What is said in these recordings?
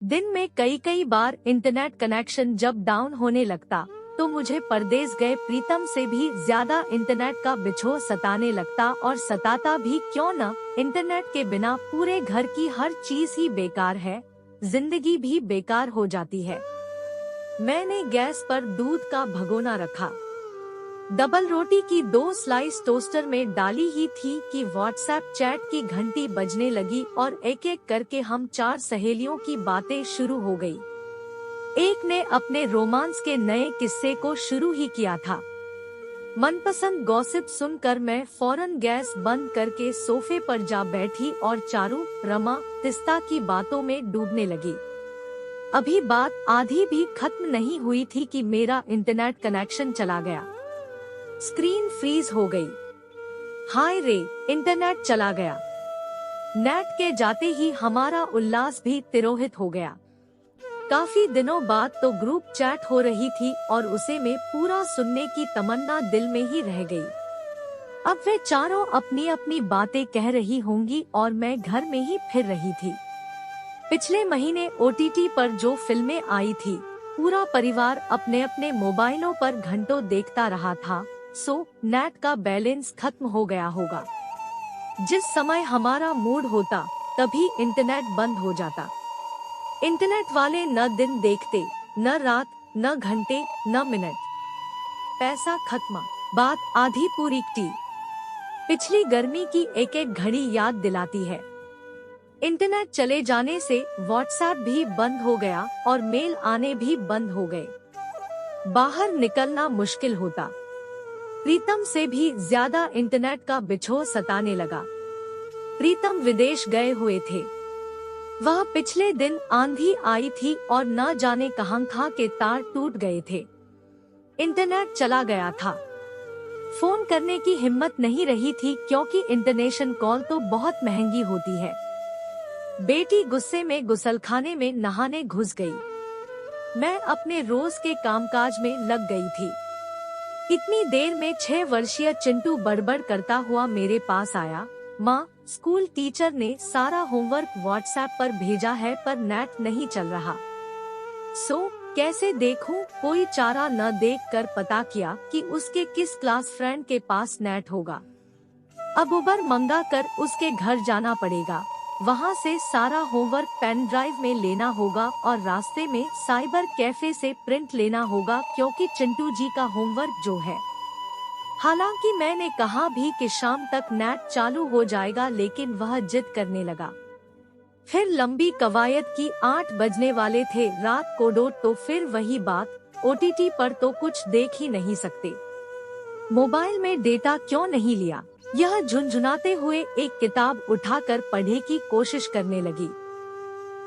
दिन में कई कई बार इंटरनेट कनेक्शन जब डाउन होने लगता तो मुझे परदेस गए प्रीतम से भी ज्यादा इंटरनेट का बिछोह सताने लगता, और सताता भी क्यों न, इंटरनेट के बिना पूरे घर की हर चीज ही बेकार है, जिंदगी भी बेकार हो जाती है। मैंने गैस पर दूध का भगोना रखा, डबल रोटी की 2 स्लाइस टोस्टर में डाली ही थी कि व्हाट्सएप चैट की घंटी बजने लगी और एक एक करके हम 4 सहेलियों की बातें शुरू हो गई। एक ने अपने रोमांस के नए किस्से को शुरू ही किया था। मनपसंद गॉसिप सुनकर मैं फौरन गैस बंद करके सोफे पर जा बैठी और चारू, रमा, तिस्ता की बातों में डूबने लगी। अभी बात आधी भी खत्म नहीं हुई थी कि मेरा इंटरनेट कनेक्शन चला गया। स्क्रीन फ्रीज हो गई। हाय रे, इंटरनेट चला गया। नेट के जाते ही हमारा उल्लास भी तिरोहित हो गया। काफी दिनों बाद तो ग्रुप चैट हो रही थी और उसे में पूरा सुनने की तमन्ना दिल में ही रह गई। अब वे चारों अपनी अपनी बातें कह रही होंगी और मैं घर में ही फिर रही थी। पिछले महीने OTT पर जो फिल्में आई थी, पूरा परिवार अपने अपने मोबाइलों पर घंटों देखता रहा था, सो नेट का बैलेंस खत्म हो गया होगा। जिस समय हमारा मूड होता तभी इंटरनेट बंद हो जाता। इंटरनेट वाले न दिन देखते, न रात, न घंटे, न मिनट। पैसा खत्म, बात आधी पूरी की। पिछली गर्मी की एक एक घड़ी याद दिलाती है। इंटरनेट चले जाने से व्हाट्सएप भी बंद हो गया और मेल आने भी बंद हो गए। बाहर निकलना मुश्किल होता। प्रीतम से भी ज्यादा इंटरनेट का बिछोह सताने लगा। प्रीतम विदेश गए हुए थे। वह पिछले दिन आंधी आई थी और न जाने कहां के तार टूट गए थे। इंटरनेट चला गया था। फोन करने की हिम्मत नहीं रही थी क्योंकि इंटरनेशनल कॉल तो बहुत महंगी होती है। बेटी गुस्से में गुसलखाने में नहाने घुस गई। मैं अपने रोज के कामकाज में लग गई थी। इतनी देर में 6 वर्षीय चिंटू बड़बड़ करता हुआ मेरे पास आया। माँ, स्कूल टीचर ने सारा होमवर्क व्हाट्सएप पर भेजा है पर नेट नहीं चल रहा। सो कैसे देखूं? कोई चारा न देखकर पता किया कि उसके किस क्लास फ्रेंड के पास नेट होगा। अब उबर मंगा कर उसके घर जाना पड़ेगा। वहाँ से सारा होमवर्क पेन ड्राइव में लेना होगा और रास्ते में साइबर कैफे से प्रिंट लेना होगा क्योंकि चिंटू जी का होमवर्क जो है। हालांकि मैंने कहा भी कि शाम तक नेट चालू हो जाएगा, लेकिन वह जिद करने लगा। फिर लंबी कवायद की 8 बजने वाले थे रात को तो फिर वही बात, OTT पर तो कुछ देख ही नहीं सकते। मोबाइल में डेटा क्यों नहीं लिया? यह झुनझुनाते हुए एक किताब उठाकर पढ़ने की कोशिश करने लगी।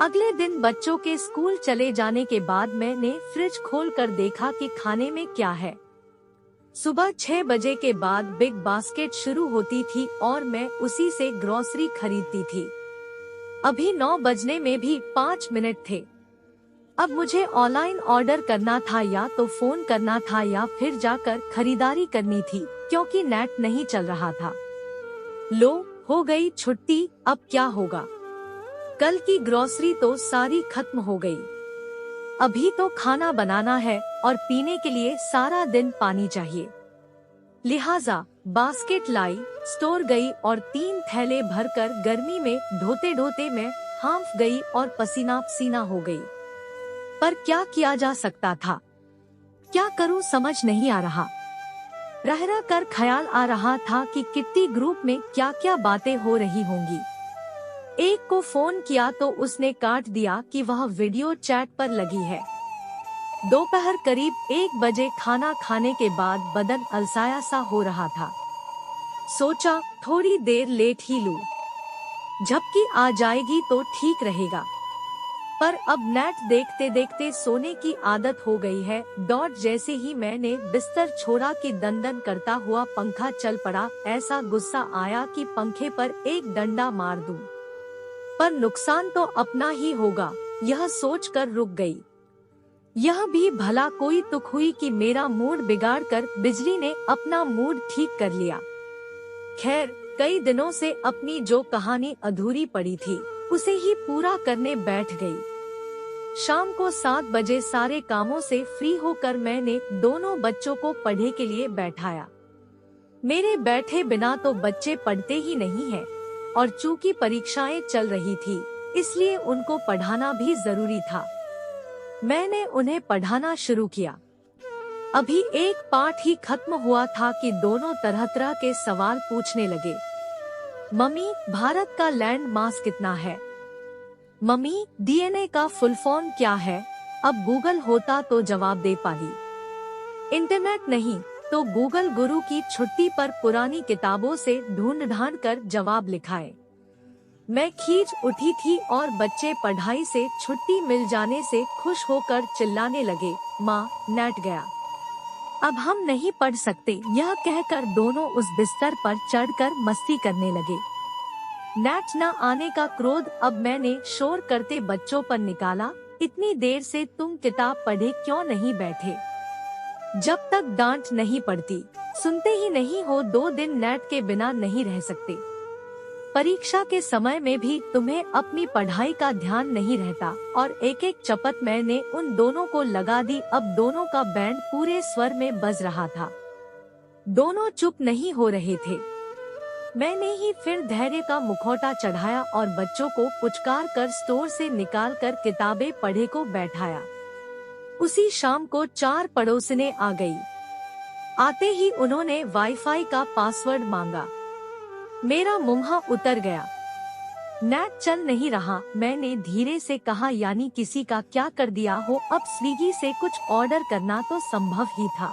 अगले दिन बच्चों के स्कूल चले जाने के बाद मैंने फ्रिज खोलकर देखा कि खाने में क्या है। सुबह 6 बजे के बाद बिग बास्केट शुरू होती थी और मैं उसी से ग्रोसरी खरीदती थी। अभी 9 बजने में भी 5 मिनट थे। अब मुझे ऑनलाइन ऑर्डर करना था या तो फोन करना था या फिर जाकर खरीदारी करनी थी क्योंकि नेट नहीं चल रहा था। लो, हो गई छुट्टी, अब क्या होगा? कल की ग्रोसरी तो सारी खत्म हो गई। अभी तो खाना बनाना है और पीने के लिए सारा दिन पानी चाहिए। लिहाजा बास्केट लाई, स्टोर गई और 3 थैले भरकर गर्मी में ढोते ढोते मैं हांफ गई और पसीना पसीना हो गई। पर क्या किया जा सकता था? क्या करूं समझ नहीं आ रहा। रह रह कर ख्याल आ रहा था कि किट्टी ग्रुप में क्या क्या बातें हो रही होंगी। एक को फोन किया तो उसने काट दिया कि वह वीडियो चैट पर लगी है। दोपहर करीब 1 बजे खाना खाने के बाद बदन अलसाया सा हो रहा था। सोचा थोड़ी देर लेट ही लूं, झपकी आ जाएगी तो ठीक रहेगा। पर अब नेट देखते देखते सोने की आदत हो गई है। जैसे ही मैंने बिस्तर छोड़ा कि दंदन करता हुआ पंखा चल पड़ा। ऐसा गुस्सा आया कि पंखे पर एक डंडा मार दूं। पर नुकसान तो अपना ही होगा, यह सोचकर रुक गई। यह भी भला कोई तुक हुई कि मेरा मूड बिगाड़कर बिजली ने अपना मूड ठीक कर लिया। खैर, कई दिनों से अपनी जो कहानी अधूरी पड़ी थी उसे ही पूरा करने बैठ गई। शाम को 7 बजे सारे कामों से फ्री होकर मैंने दोनों बच्चों को पढ़ने के लिए बैठाया। मेरे बैठे बिना तो बच्चे पढ़ते ही नहीं हैं, और चूंकि परीक्षाएं चल रही थी इसलिए उनको पढ़ाना भी जरूरी था। मैंने उन्हें पढ़ाना शुरू किया। अभी एक पाठ ही खत्म हुआ था कि दोनों तरह तरह के सवाल पूछने लगे। मम्मी, भारत का लैंड मास कितना है? मम्मी, डीएनए का फुल फॉर्म क्या है? अब गूगल होता तो जवाब दे पाती। इंटरनेट नहीं तो गूगल गुरु की छुट्टी पर पुरानी किताबों से ढूंढ कर जवाब लिखाए। मैं खींच उठी थी और बच्चे पढ़ाई से छुट्टी मिल जाने से खुश होकर चिल्लाने लगे, माँ, नेट गया, अब हम नहीं पढ़ सकते। यह कहकर दोनों उस बिस्तर पर चढ़कर मस्ती करने लगे। नेट न आने का क्रोध अब मैंने शोर करते बच्चों पर निकाला, इतनी देर से तुम किताब पढ़े क्यों नहीं बैठे? जब तक डांट नहीं पड़ती सुनते ही नहीं हो। 2 दिन नेट के बिना नहीं रह सकते। परीक्षा के समय में भी तुम्हें अपनी पढ़ाई का ध्यान नहीं रहता। और एक एक चपत मैंने उन दोनों को लगा दी। अब दोनों का बैंड पूरे स्वर में बज रहा था। दोनों चुप नहीं हो रहे थे। मैंने ही फिर धैर्य का मुखौटा चढ़ाया और बच्चों को पुचकार कर स्टोर से निकाल कर किताबें पढ़े को बैठाया। उसी शाम को 4 पड़ोसने आ गई। आते ही उन्होंने वाईफाई का पासवर्ड मांगा। मेरा मुंह उतर गया। नेट चल नहीं रहा। मैंने धीरे से कहा, यानी किसी का क्या कर दिया हो? अब स्विगी से कुछ ऑर्डर करना तो संभव ही था।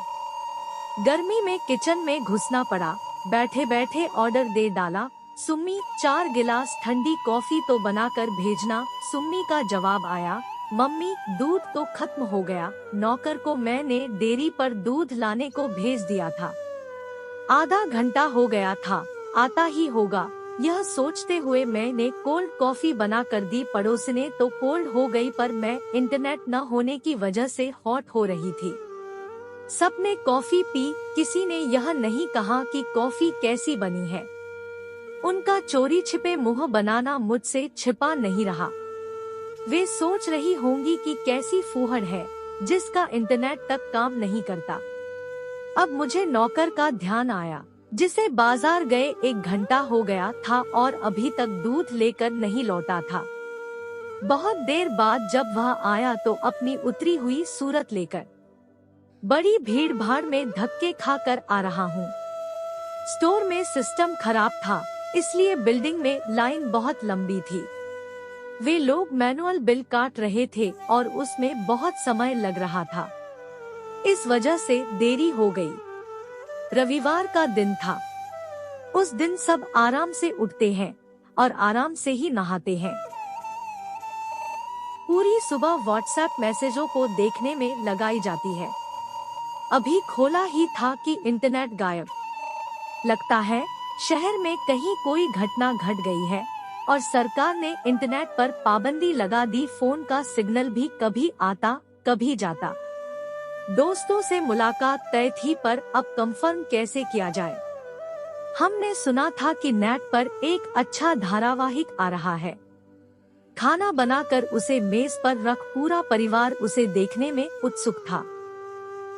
गर्मी में किचन में घुसना पड़ा। बैठे बैठे ऑर्डर दे डाला। सुम्मी, 4 गिलास ठंडी कॉफी तो बनाकर भेजना। सुम्मी का जवाब आया, मम्मी, दूध तो खत्म हो गया। नौकर को मैंने डेयरी पर दूध लाने को भेज दिया था। आधा घंटा हो गया था, आता ही होगा। यह सोचते हुए मैंने कोल्ड कॉफी बना कर दी। पड़ोसने तो कोल्ड हो गई, पर मैं इंटरनेट न होने की वजह से हॉट हो रही थी। सबने कॉफी पी। किसी ने यह नहीं कहा कि कॉफी कैसी बनी है। उनका चोरी छिपे मुंह बनाना मुझसे छिपा नहीं रहा। वे सोच रही होंगी कि कैसी फूहड़ है जिसका इंटरनेट तक काम नहीं करता। अब मुझे नौकर का ध्यान आया, जिसे बाजार गए 1 घंटा हो गया था और अभी तक दूध लेकर नहीं लौटा था। बहुत देर बाद जब वह आया तो अपनी उतरी हुई सूरत लेकर। बड़ी भीड़ भाड़ में धक्के खाकर आ रहा हूँ। स्टोर में सिस्टम खराब था, इसलिए बिल्डिंग में लाइन बहुत लंबी थी। वे लोग मैनुअल बिल काट रहे थे और उसमें बहुत समय लग रहा था। इस वजह से देरी हो गई। रविवार का दिन था। उस दिन सब आराम से उठते हैं और आराम से ही नहाते हैं। पूरी सुबह व्हाट्सएप मैसेजों को देखने में लगाई जाती है। अभी खोला ही था कि इंटरनेट गायब। लगता है शहर में कहीं कोई घटना घट गई है और सरकार ने इंटरनेट पर पाबंदी लगा दी। फोन का सिग्नल भी कभी आता कभी जाता। दोस्तों से मुलाकात तय थी, पर अब कंफर्म कैसे किया जाए? हमने सुना था कि नेट पर एक अच्छा धारावाहिक आ रहा है। खाना बनाकर उसे मेज पर रख पूरा परिवार उसे देखने में उत्सुक था।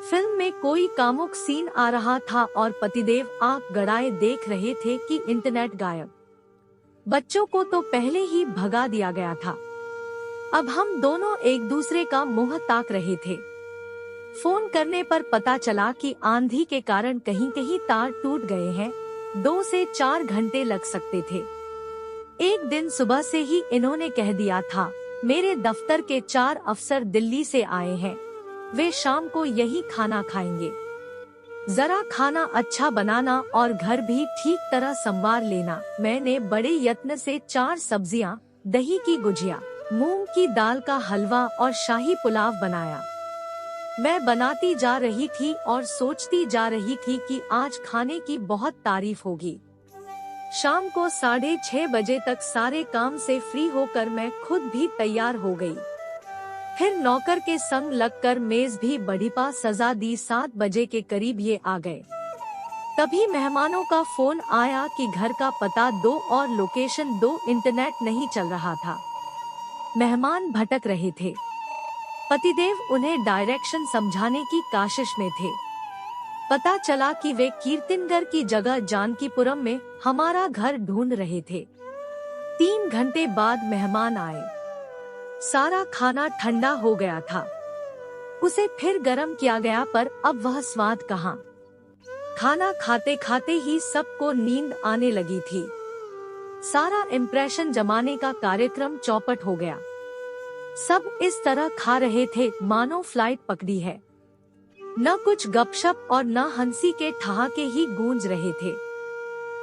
फिल्म में कोई कामुक सीन आ रहा था और पतिदेव आंख गड़ाए देख रहे थे कि इंटरनेट गायब। बच्चों को तो पहले ही भगा दिया गया था। अब हम दोनों एक दूसरे का मुंह ताक रहे थे। फोन करने पर पता चला कि आंधी के कारण कहीं कहीं तार टूट गए हैं। 2 से 4 घंटे लग सकते थे। एक दिन सुबह से ही इन्होंने कह दिया था, मेरे दफ्तर के 4 अफसर दिल्ली से आए हैं, वे शाम को यही खाना खाएंगे। जरा खाना अच्छा बनाना और घर भी ठीक तरह संवार लेना। मैंने बड़े यत्न से 4 सब्जियां, दही की गुजिया, मूंग की दाल का हलवा और शाही पुलाव बनाया। मैं बनाती जा रही थी और सोचती जा रही थी कि आज खाने की बहुत तारीफ होगी। शाम को 6:30 बजे तक सारे काम से फ्री होकर मैं खुद भी तैयार हो गई। फिर नौकर के संग लगकर मेज भी बढ़िया सजा दी। 7 बजे के करीब ये आ गए। तभी मेहमानों का फोन आया कि घर का पता दो और लोकेशन दो। इंटरनेट नहीं चल रहा था। मेहमान भटक रहे थे। पतिदेव उन्हें डायरेक्शन समझाने की काशिश में थे। पता चला कि वे कीर्तिनगर की जगह जानकीपुरम में हमारा घर ढूंढ रहे थे। 3 घंटे बाद मेहमान आए। सारा खाना ठंडा हो गया था। उसे फिर गर्म किया गया, पर अब वह स्वाद कहाँ। खाना खाते खाते ही सबको नींद आने लगी थी। सारा इम्प्रेशन जमाने का कार्यक्रम चौपट हो गया। सब इस तरह खा रहे थे मानो फ्लाइट पकड़ी है। न कुछ गपशप और न हंसी के ठहाके ही गूंज रहे थे।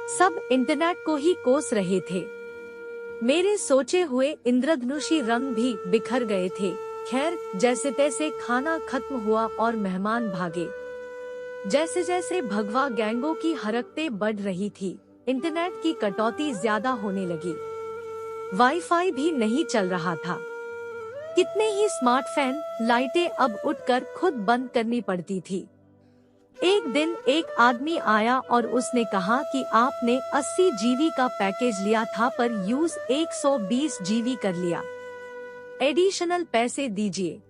सब इंटरनेट को ही कोस रहे थे। मेरे सोचे हुए इंद्रधनुषी रंग भी बिखर गए थे। खैर, जैसे तैसे खाना खत्म हुआ और मेहमान भागे। जैसे जैसे भगवा गैंगों की हरकतें बढ़ रही थी, इंटरनेट की कटौती ज्यादा होने लगी। वाईफाई भी नहीं चल रहा था। कितने ही स्मार्ट फैन, लाइटें अब उठकर खुद बंद करनी पड़ती थी। एक दिन एक आदमी आया और उसने कहा कि आपने 80 जीबी का पैकेज लिया था, पर यूज 120 जीबी कर लिया। एडिशनल पैसे दीजिए।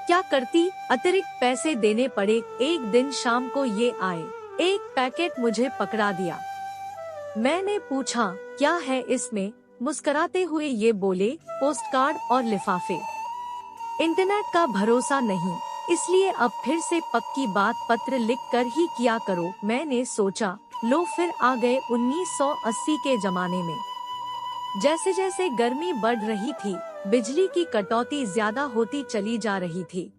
क्या करती, अतिरिक्त पैसे देने पड़े। एक दिन शाम को ये आए। एक पैकेट मुझे पकड़ा दिया। मैंने पूछा क्या है इसमें। मुस्कुराते हुए ये बोले, पोस्ट कार्ड और लिफाफे। इंटरनेट का भरोसा नहीं, इसलिए अब फिर से पक्की बात पत्र लिख कर ही किया करो। मैंने सोचा, लो फिर आ गए 1980 के जमाने में। जैसे जैसे गर्मी बढ़ रही थी, बिजली की कटौती ज्यादा होती चली जा रही थी।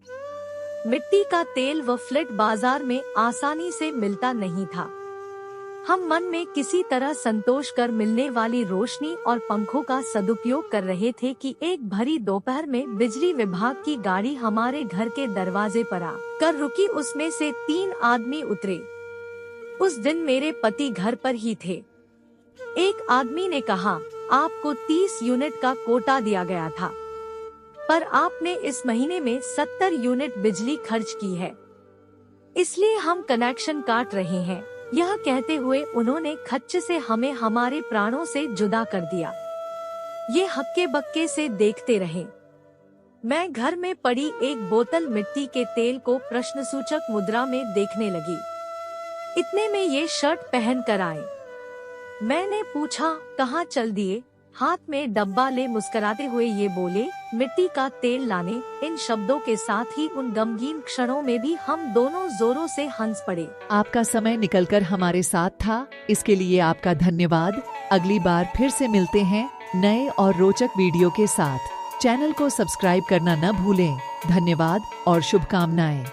मिट्टी का तेल व फ्लैट बाजार में आसानी से मिलता नहीं था। हम मन में किसी तरह संतोष कर मिलने वाली रोशनी और पंखों का सदुपयोग कर रहे थे कि एक भरी दोपहर में बिजली विभाग की गाड़ी हमारे घर के दरवाजे पर आ कर रुकी। उसमें से 3 आदमी उतरे। उस दिन मेरे पति घर पर ही थे। एक आदमी ने कहा, आपको 30 यूनिट का कोटा दिया गया था, पर आपने इस महीने में 70 यूनिट बिजली खर्च की है, इसलिए हम कनेक्शन काट रहे हैं। यह कहते हुए उन्होंने खच्च से हमें हमारे प्राणों से जुदा कर दिया। ये हक्के बक्के से देखते रहे। मैं घर में पड़ी एक बोतल मिट्टी के तेल को प्रश्नसूचक मुद्रा में देखने लगी। इतने में ये शर्ट पहन कर आए। मैंने पूछा, कहाँ चल दिए। हाथ में डब्बा ले मुस्कुराते हुए ये बोले, मिट्टी का तेल लाने। इन शब्दों के साथ ही उन गमगीन क्षणों में भी हम दोनों जोरों से हंस पड़े। आपका समय निकलकर हमारे साथ था, इसके लिए आपका धन्यवाद। अगली बार फिर से मिलते हैं नए और रोचक वीडियो के साथ। चैनल को सब्सक्राइब करना न भूलें। धन्यवाद और शुभकामनाएं।